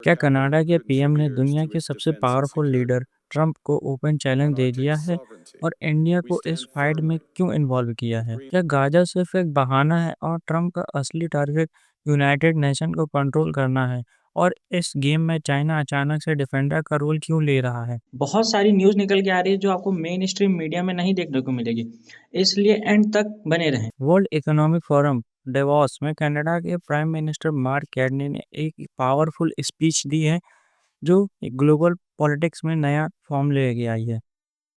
क्या कनाडा के having PM ने contributors दुनिया to के its सबसे defense and powerful leader security. Trump को ओपन चैलेंज On दे Arctic दिया है sovereignty, और इंडिया we को इस stand फाइट में firmly क्यों इन्वॉल्व किया with है? Green. क्या गाजा सिर्फ एक बहाना है और ट्रंप का असली टारगेट यूनाइटेड नेशन को कंट्रोल करना है? और इस गेम में चाइना अचानक से डिफेंडर का रोल क्यों ले रहा है? बहुत सारी न्यूज़ निकल के आ रही है जो आपको मेन स्ट्रीम मीडिया में नहीं देखने को मिलेगी। इसलिए एंड तक बने रहें। वर्ल्ड इकोनॉमिक फोरम डेवोस में कनाडा के प्राइम मिनिस्टर मार्क कार्नी ने एक पावरफुल स्पीच दी है जो ग्लोबल पॉलिटिक्स में नया फॉर्म लेके आई है।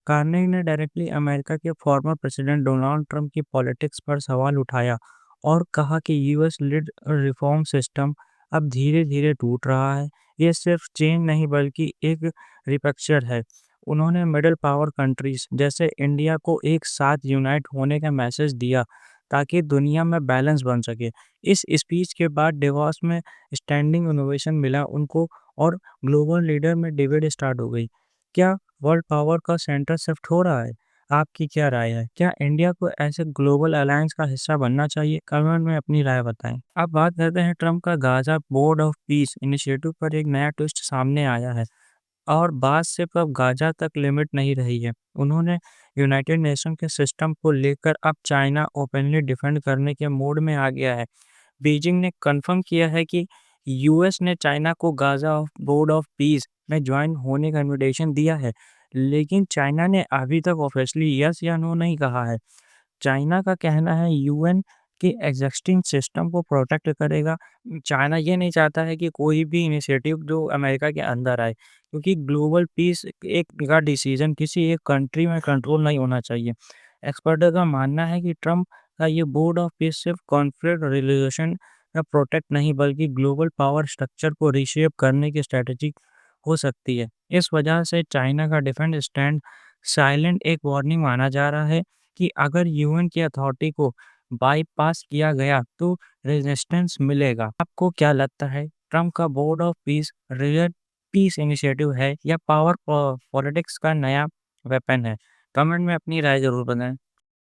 कार्नेगी ने डायरेक्टली अमेरिका के फॉर्मर प्रेसिडेंट डोनाल्ड ट्रंप की पॉलिटिक्स पर सवाल उठाया और कहा कि यूएस लीड रिफॉर्म सिस्टम अब धीरे धीरे टूट रहा है। ये सिर्फ चेंज नहीं बल्कि एक रिपक्चर है। उन्होंने मिडिल पावर कंट्रीज जैसे इंडिया को एक साथ यूनाइट होने का मैसेज दिया ताकि दुनिया में बैलेंस बन सके। इस स्पीच के बाद डेवॉस में स्टैंडिंग इनोवेशन मिला उनको और ग्लोबल लीडर में डिबेट स्टार्ट हो गई। क्या वर्ल्ड पावर का सेंटर शिफ्ट हो रहा है? आपकी क्या राय है? क्या इंडिया को ऐसे ग्लोबल अलायंस का हिस्सा बनना चाहिए? कमेंट में अपनी राय बताएं। अब बात करते हैं ट्रंप का Gaza board of peace initiative पर एक नया ट्विस्ट सामने आया है और बात सिर्फ अब गाजा तक लिमिट नहीं रही है। उन्होंने यूनाइटेड नेशन के सिस्टम को लेकर अब चाइना ओपनली डिफेंड करने के मोड में आ गया है। बीजिंग ने कन्फर्म किया है कि यूएस ने चाइना को Gaza of board of peace में ज्वाइन होने का इनविटेशन दिया है, लेकिन चाइना ने अभी तक ऑफिशियली यस या नो नहीं कहा है। चाइना का कहना है यूएन के एग्जिस्टिंग सिस्टम को प्रोटेक्ट करेगा। चाइना ये नहीं चाहता है कि कोई भी इनिशिएटिव जो अमेरिका के अंदर आए, क्योंकि ग्लोबल पीस एक का डिसीजन किसी एक कंट्री में कंट्रोल नहीं होना चाहिए। एक्सपर्ट का मानना है कि ट्रम्प का ये बोर्ड ऑफ पीस सिर्फ कॉन्फ्लिक्ट रिजोल्यूशन का प्रोटेक्ट नहीं बल्कि ग्लोबल पावर स्ट्रक्चर को रीशेप करने की स्ट्रेटजी हो सकती है। इस वजह से चाइना का डिफेंस स्टैंड साइलेंट एक वार्निंग माना जा रहा है कि अगर यूएन की अथॉरिटी को बाईपास किया गया तो रेजिस्टेंस मिलेगा। आपको क्या लगता है, ट्रम्प का board of peace real piece initiative है या पावर पॉलिटिक्स का नया वेपन है? कमेंट में अपनी राय जरूर बताएं।